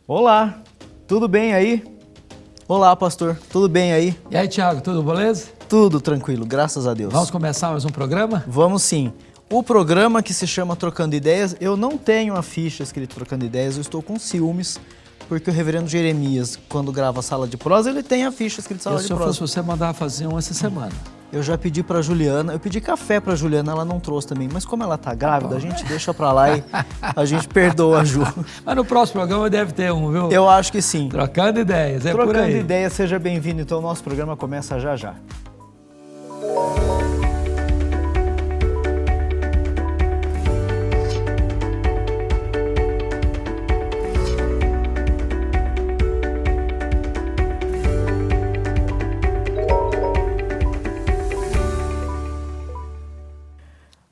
Olá, tudo bem aí? Olá, pastor, tudo bem aí? E aí, Tiago, tudo beleza? Tudo tranquilo, graças a Deus. Vamos começar mais um programa? Vamos sim. O programa que se chama Trocando Ideias, eu não tenho a ficha escrito Trocando Ideias, eu estou com ciúmes, porque o reverendo Jeremias, quando grava Sala de Prosa, ele tem a ficha escrito Sala de Se eu Prosa. fosse você, mandar fazer um essa semana. Eu já pedi pra Juliana, eu pedi café pra Juliana, ela não trouxe também, mas como ela tá grávida, a gente deixa pra lá e a gente perdoa a Ju. Mas no próximo programa deve ter um, viu? Eu acho que sim. Trocando ideias, por aí. Trocando Ideias, seja bem-vindo. Então, o nosso programa começa já já.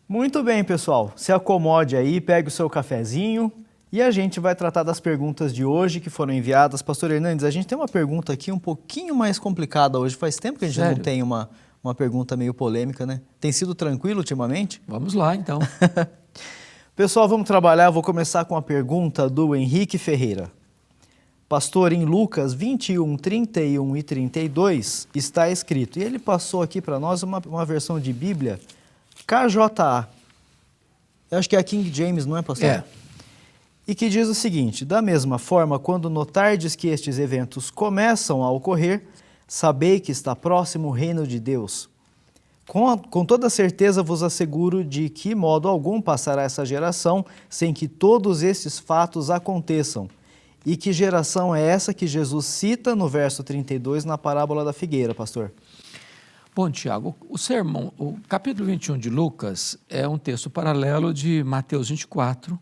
Muito bem, pessoal. Se acomode aí, pegue o seu cafezinho e a gente vai tratar das perguntas de hoje que foram enviadas. Pastor Hernandes, a gente tem uma pergunta aqui um pouquinho mais complicada hoje. Faz tempo que a gente não tem uma pergunta meio polêmica, né? Tem sido tranquilo ultimamente? Vamos lá, então. Pessoal, vamos trabalhar. Eu vou começar com a pergunta do Henrique Ferreira. Pastor, em Lucas 21, 31 e 32 está escrito, e ele passou aqui para nós uma versão de Bíblia KJA. Eu acho que é a King James, não é, pastor? É. E que diz o seguinte: da mesma forma, quando notardes que estes eventos começam a ocorrer, sabei que está próximo o reino de Deus. Com toda certeza vos asseguro de que modo algum passará essa geração sem que todos estes fatos aconteçam. E que geração é essa que Jesus cita no verso 32 na parábola da figueira, pastor? Bom, Tiago, o capítulo 21 de Lucas é um texto paralelo de Mateus 24,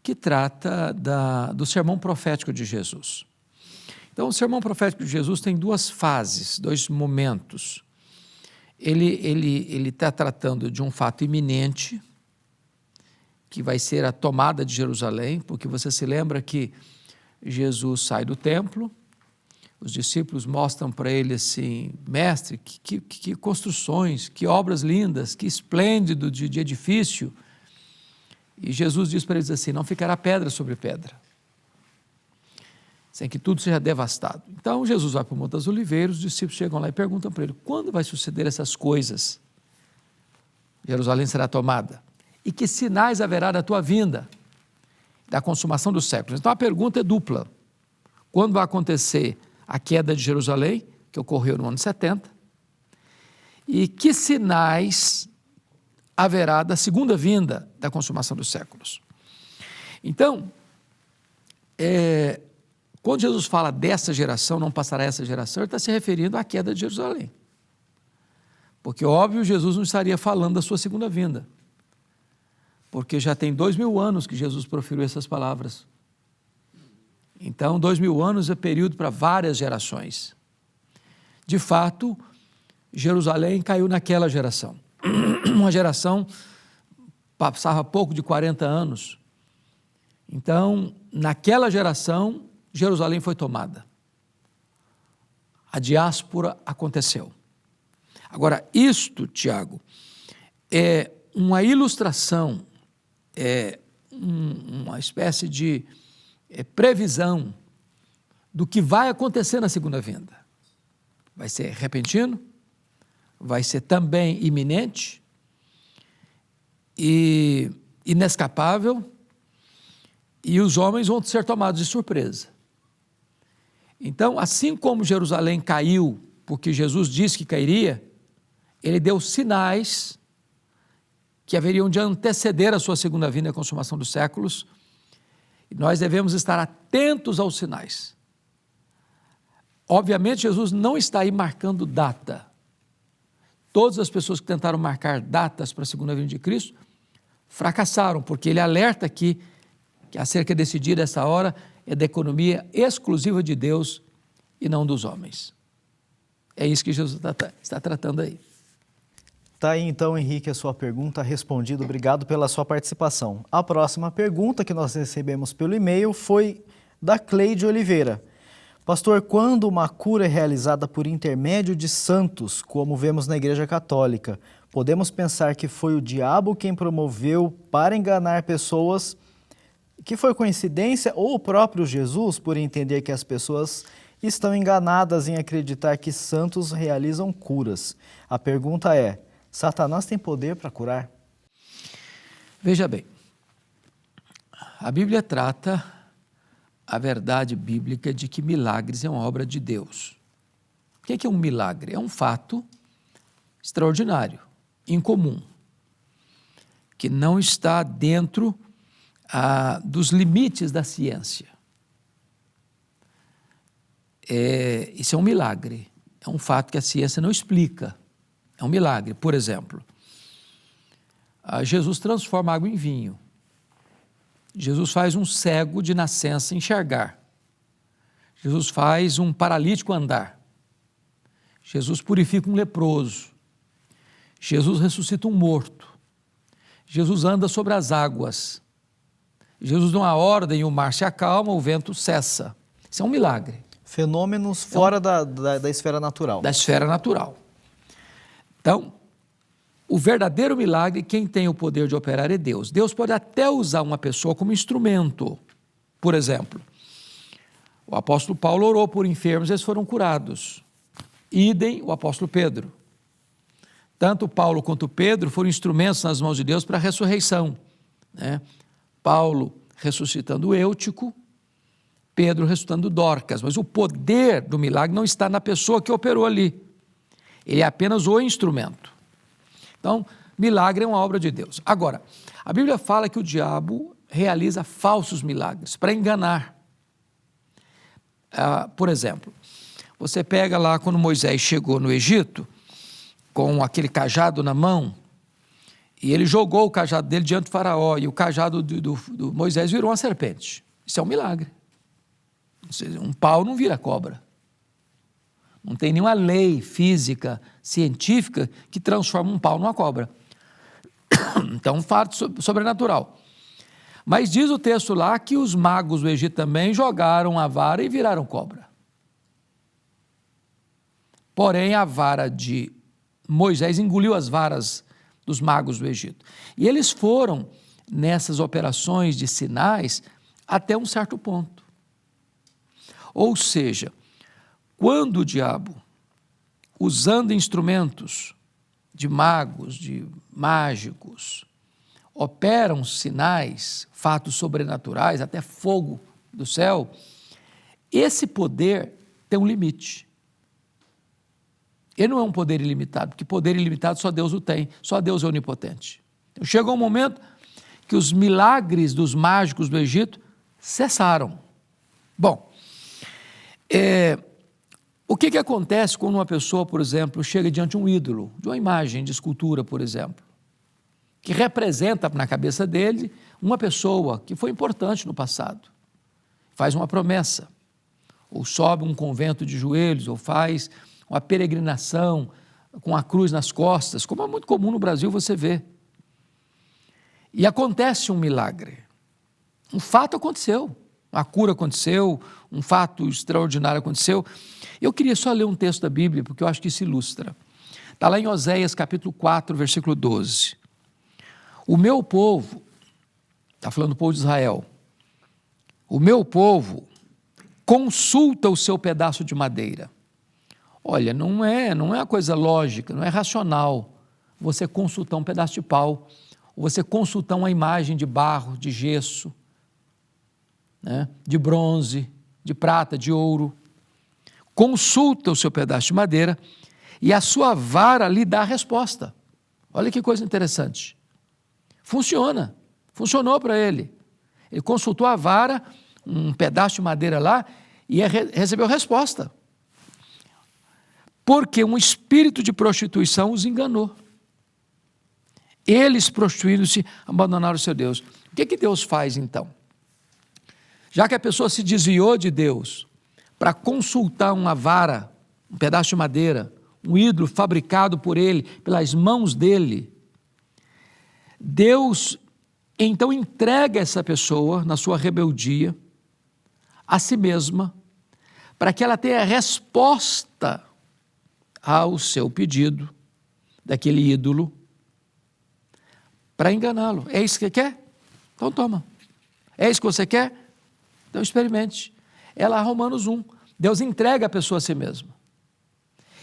que trata do sermão profético de Jesus. Então, o sermão profético de Jesus tem duas fases, dois momentos. Ele está tratando de um fato iminente, que vai ser a tomada de Jerusalém, porque você se lembra que Jesus sai do templo, os discípulos mostram para ele assim, mestre, que construções, que obras lindas, que esplêndido de edifício. E Jesus diz para eles assim, não ficará pedra sobre pedra, sem que tudo seja devastado. Então Jesus vai para o Monte das Oliveiras, os discípulos chegam lá e perguntam para ele, quando vai suceder essas coisas? Jerusalém será tomada. E que sinais haverá da tua vinda, da consumação dos séculos? Então a pergunta é dupla. Quando vai acontecer a queda de Jerusalém, que ocorreu no ano 70, e que sinais haverá da segunda vinda da consumação dos séculos? Então, quando Jesus fala dessa geração, não passará essa geração, ele está se referindo à queda de Jerusalém. Porque, óbvio, Jesus não estaria falando da sua segunda vinda. Porque já tem 2000 anos que Jesus proferiu essas palavras. Então, 2000 anos é período para várias gerações. De fato, Jerusalém caiu naquela geração. Uma geração passava pouco de 40 anos. Então, naquela geração, Jerusalém foi tomada. A diáspora aconteceu. Agora, isto, Tiago, é uma ilustração, é uma espécie de previsão do que vai acontecer na segunda vinda. Vai ser repentino, vai ser também iminente e inescapável, e os homens vão ser tomados de surpresa. Então, assim como Jerusalém caiu, porque Jesus disse que cairia, ele deu sinais que haveriam de anteceder a sua segunda vinda e a consumação dos séculos, e nós devemos estar atentos aos sinais. Obviamente, Jesus não está aí marcando data. Todas as pessoas que tentaram marcar datas para a segunda vinda de Cristo fracassaram, porque ele alerta aqui que acerca desse dia, dessa hora, é da economia exclusiva de Deus e não dos homens. É isso que Jesus está tratando aí. Tá aí então, Henrique, a sua pergunta respondida. Obrigado pela sua participação. A próxima pergunta que nós recebemos pelo e-mail foi da Cleide Oliveira. Pastor, quando uma cura é realizada por intermédio de santos, como vemos na Igreja Católica, podemos pensar que foi o diabo quem promoveu para enganar pessoas que foi coincidência ou o próprio Jesus, por entender que as pessoas estão enganadas em acreditar que santos realizam curas. A pergunta é: Satanás tem poder para curar? Veja bem, a Bíblia trata a verdade bíblica de que milagres é uma obra de Deus. O que é um milagre? É um fato extraordinário, incomum, que não está dentro dos limites da ciência. Isso é um milagre, é um fato que a ciência não explica, é um milagre. Por exemplo, Jesus transforma água em vinho, Jesus faz um cego de nascença enxergar, Jesus faz um paralítico andar, Jesus purifica um leproso, Jesus ressuscita um morto, Jesus anda sobre as águas, Jesus dá uma ordem e o mar se acalma, o vento cessa. Isso é um milagre. Fenômenos fora da esfera natural. Da esfera natural. Então, o verdadeiro milagre, quem tem o poder de operar é Deus. Deus pode até usar uma pessoa como instrumento. Por exemplo, o apóstolo Paulo orou por enfermos, eles foram curados. Idem o apóstolo Pedro. Tanto Paulo quanto Pedro foram instrumentos nas mãos de Deus para a ressurreição, né? Paulo ressuscitando o Eutico, Pedro ressuscitando Dorcas, mas o poder do milagre não está na pessoa que operou ali, ele é apenas o instrumento. Então, milagre é uma obra de Deus. Agora, a Bíblia fala que o diabo realiza falsos milagres para enganar. Por exemplo, você pega lá quando Moisés chegou no Egito, com aquele cajado na mão, e ele jogou o cajado dele diante do faraó, e o cajado do Moisés virou uma serpente. Isso é um milagre. Um pau não vira cobra. Não tem nenhuma lei física, científica, que transforma um pau numa cobra. Então, um fato sobrenatural. Mas diz o texto lá que os magos do Egito também jogaram a vara e viraram cobra. Porém, a vara de Moisés engoliu as varas dos magos do Egito. E eles foram nessas operações de sinais até um certo ponto. Ou seja, quando o diabo, usando instrumentos de magos, de mágicos, operam sinais, fatos sobrenaturais, até fogo do céu, esse poder tem um limite. Ele não é um poder ilimitado, porque poder ilimitado só Deus o tem, só Deus é onipotente. Então, chegou um momento que os milagres dos mágicos do Egito cessaram. Bom, o que acontece quando uma pessoa, por exemplo, chega diante de um ídolo, de uma imagem de escultura, por exemplo, que representa na cabeça dele uma pessoa que foi importante no passado, faz uma promessa, ou sobe um convento de joelhos, ou faz uma peregrinação com a cruz nas costas, como é muito comum no Brasil você vê. E acontece um milagre. Um fato aconteceu, uma cura aconteceu, um fato extraordinário aconteceu. Eu queria só ler um texto da Bíblia, porque eu acho que isso ilustra. Está lá em Oséias capítulo 4, versículo 12. O meu povo, está falando do povo de Israel, o meu povo consulta o seu pedaço de madeira. Olha, não é uma coisa lógica, não é racional você consultar um pedaço de pau, ou você consultar uma imagem de barro, de gesso, né, de bronze, de prata, de ouro. Consulta o seu pedaço de madeira e a sua vara lhe dá a resposta. Olha que coisa interessante. Funciona, funcionou para ele. Ele consultou a vara, um pedaço de madeira lá, e recebeu resposta. Porque um espírito de prostituição os enganou. Eles, prostituindo-se, abandonaram o seu Deus. O que Deus faz então? Já que a pessoa se desviou de Deus para consultar uma vara, um pedaço de madeira, um ídolo fabricado por ele, pelas mãos dele, Deus então entrega essa pessoa, na sua rebeldia, a si mesma, para que ela tenha resposta ao seu pedido, daquele ídolo, para enganá-lo. É isso que quer? Então toma. É isso que você quer? Então experimente. É lá Romanos 1. Deus entrega a pessoa a si mesma.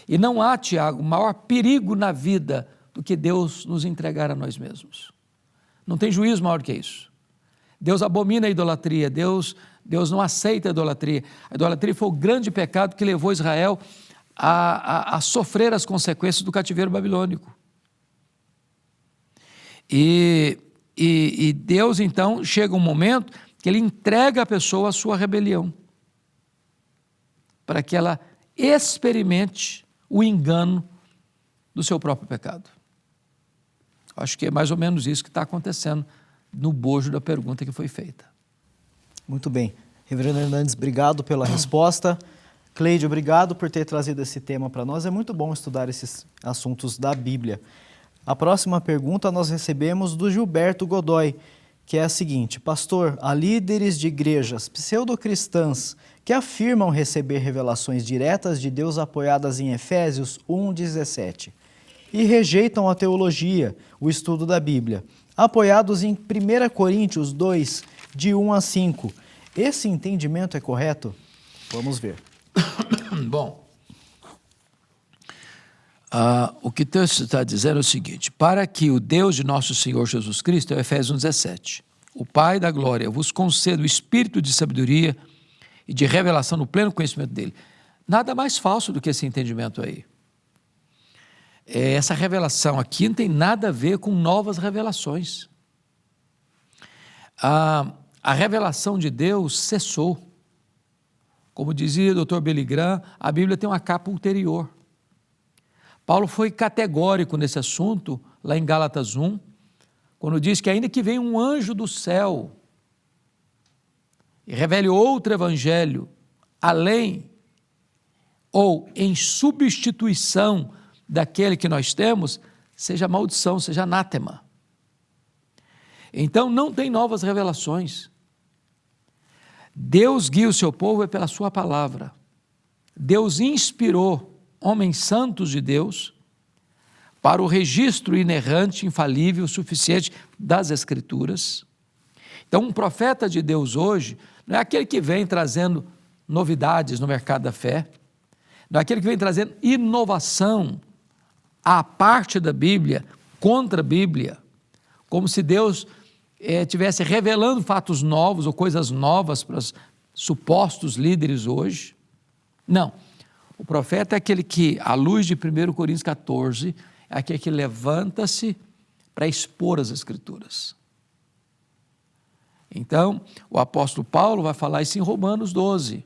E não há, Tiago, maior perigo na vida do que Deus nos entregar a nós mesmos. Não tem juízo maior que isso. Deus abomina a idolatria, Deus não aceita a idolatria. A idolatria foi o grande pecado que levou Israel a sofrer as consequências do cativeiro babilônico. E Deus, então, chega um momento que Ele entrega a pessoa à sua rebelião, para que ela experimente o engano do seu próprio pecado. Acho que é mais ou menos isso que está acontecendo no bojo da pergunta que foi feita. Muito bem. Reverendo Hernandes, obrigado pela resposta. Cleide, obrigado por ter trazido esse tema para nós. É muito bom estudar esses assuntos da Bíblia. A próxima pergunta nós recebemos do Gilberto Godoy, que é a seguinte: pastor, há líderes de igrejas pseudocristãs que afirmam receber revelações diretas de Deus apoiadas em Efésios 1,17 e rejeitam a teologia, o estudo da Bíblia, apoiados em 1 Coríntios 2, de 1 a 5. Esse entendimento é correto? Vamos ver. Bom, o que o texto está dizendo é o seguinte: para que o Deus de nosso Senhor Jesus Cristo, é o Efésios 1,17, o Pai da glória vos conceda o espírito de sabedoria e de revelação no pleno conhecimento dele. Nada mais falso do que esse entendimento aí. Essa revelação aqui não tem nada a ver com novas revelações. A revelação de Deus cessou. Como dizia o Dr. Billy Graham, a Bíblia tem uma capa ulterior. Paulo foi categórico nesse assunto, lá em Gálatas 1, quando diz que ainda que venha um anjo do céu e revele outro evangelho, além ou em substituição daquele que nós temos, seja maldição, seja anátema. Então não tem novas revelações. Deus guia o seu povo pela sua palavra. Deus inspirou homens santos de Deus para o registro inerrante, infalível, suficiente das Escrituras. Então um profeta de Deus hoje não é aquele que vem trazendo novidades no mercado da fé, não é aquele que vem trazendo inovação à parte da Bíblia, contra a Bíblia, como se Deus estivesse revelando fatos novos ou coisas novas para os supostos líderes hoje. Não, o profeta é aquele que, à luz de 1 Coríntios 14, é aquele que levanta-se para expor as Escrituras. Então, o apóstolo Paulo vai falar isso em Romanos 12.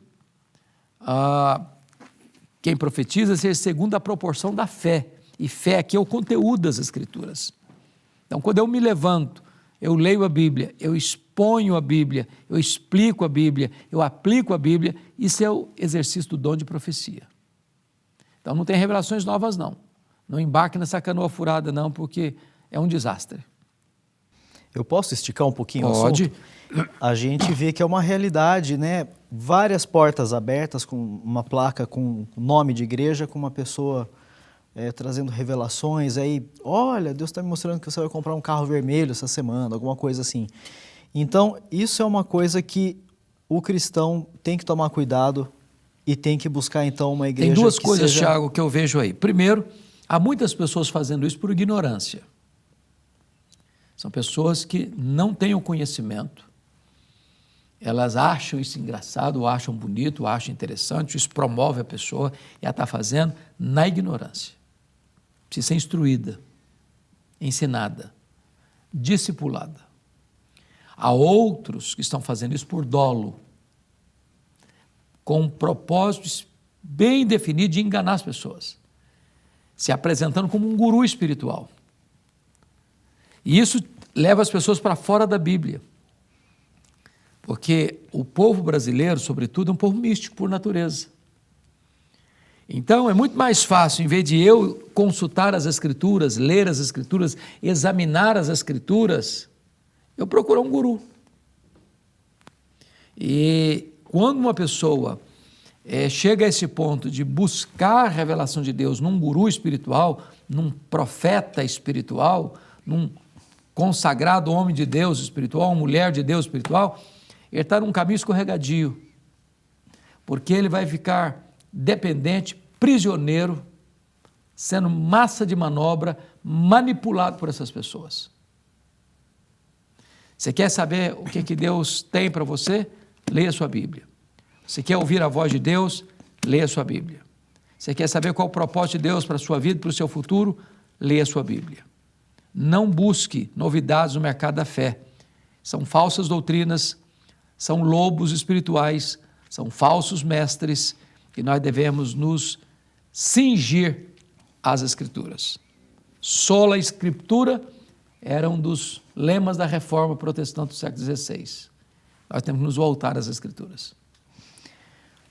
Quem profetiza seja segundo a proporção da fé. E fé aqui é o conteúdo das Escrituras. Então, quando eu me levanto, eu leio a Bíblia, eu exponho a Bíblia, eu explico a Bíblia, eu aplico a Bíblia, isso é o exercício do dom de profecia. Então, não tem revelações novas, não. Não embarque nessa canoa furada, não, porque é um desastre. Eu posso esticar um pouquinho Pode. o assunto? A gente vê que é uma realidade, né? Várias portas abertas com uma placa com nome de igreja, com uma pessoa trazendo revelações. Aí, olha, Deus está me mostrando que você vai comprar um carro vermelho essa semana, alguma coisa assim. Então, isso é uma coisa que o cristão tem que tomar cuidado e tem que buscar, então, uma igreja Tem duas que coisas, seja... Tiago, que eu vejo aí. Primeiro, há muitas pessoas fazendo isso por ignorância. São pessoas que não têm o conhecimento. Elas acham isso engraçado, acham bonito, acham interessante, isso promove a pessoa e ela está fazendo na ignorância. Precisa ser instruída, ensinada, discipulada. Há outros que estão fazendo isso por dolo, com propósitos bem definidos de enganar as pessoas, se apresentando como um guru espiritual. E isso leva as pessoas para fora da Bíblia, porque o povo brasileiro, sobretudo, é um povo místico por natureza. Então, é muito mais fácil, em vez de eu consultar as Escrituras, ler as Escrituras, examinar as Escrituras, eu procuro um guru. E quando uma pessoa chega a esse ponto de buscar a revelação de Deus num guru espiritual, num profeta espiritual, num consagrado homem de Deus espiritual, uma mulher de Deus espiritual, ele está num caminho escorregadio, porque ele vai ficar dependente, prisioneiro, sendo massa de manobra, manipulado por essas pessoas. Você quer saber o que Deus tem para você? Leia a sua Bíblia. Você quer ouvir a voz de Deus? Leia a sua Bíblia. Você quer saber qual o propósito de Deus para a sua vida, para o seu futuro? Leia a sua Bíblia. Não busque novidades no mercado da fé. São falsas doutrinas, são lobos espirituais, são falsos mestres, e nós devemos nos cingir às Escrituras. Sola Escritura era um dos lemas da Reforma Protestante do século XVI. Nós temos que nos voltar às Escrituras.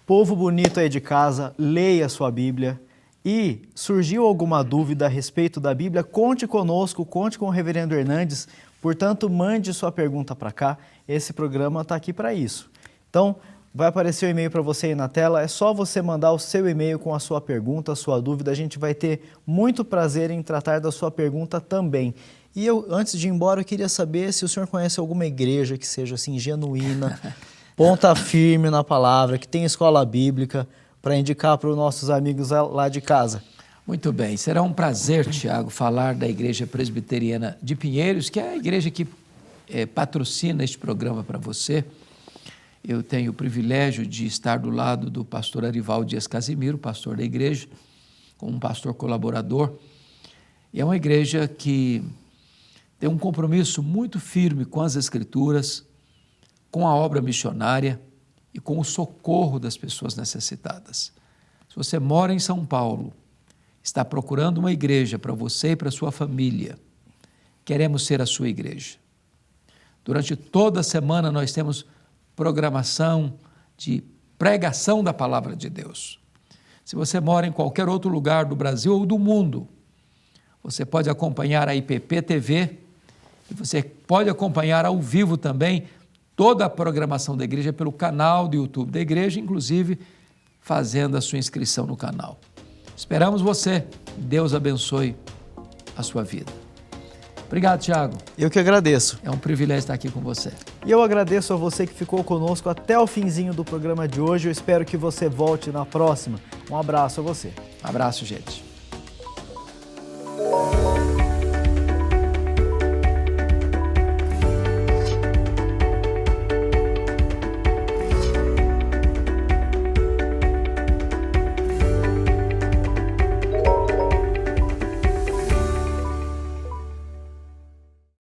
Povo bonito aí de casa, leia a sua Bíblia. E surgiu alguma dúvida a respeito da Bíblia, conte conosco, conte com o reverendo Hernandes. Portanto, mande sua pergunta para cá. Esse programa está aqui para isso. Então, vai aparecer o e-mail para você aí na tela. É só você mandar o seu e-mail com a sua pergunta, a sua dúvida. A gente vai ter muito prazer em tratar da sua pergunta também. E eu, antes de ir embora, eu queria saber se o senhor conhece alguma igreja que seja assim genuína, ponta firme na palavra, que tem escola bíblica, para indicar para os nossos amigos lá de casa. Muito bem, será um prazer, Tiago, falar da Igreja Presbiteriana de Pinheiros, que é a igreja que patrocina este programa para você. Eu tenho o privilégio de estar do lado do pastor Arivaldo Dias Casimiro, pastor da igreja, como um pastor colaborador. E é uma igreja que tem um compromisso muito firme com as Escrituras, com a obra missionária e com o socorro das pessoas necessitadas. Se você mora em São Paulo, está procurando uma igreja para você e para a sua família, queremos ser a sua igreja. Durante toda a semana nós temos programação de pregação da palavra de Deus. Se você mora em qualquer outro lugar do Brasil ou do mundo, você pode acompanhar a IPP TV e você pode acompanhar ao vivo também toda a programação da igreja pelo canal do YouTube da igreja, inclusive fazendo a sua inscrição no canal. Esperamos você. Deus abençoe a sua vida. Obrigado, Tiago. Eu que agradeço. É um privilégio estar aqui com você. E eu agradeço a você que ficou conosco até o finzinho do programa de hoje. Eu espero que você volte na próxima. Um abraço a você. Abraço, gente.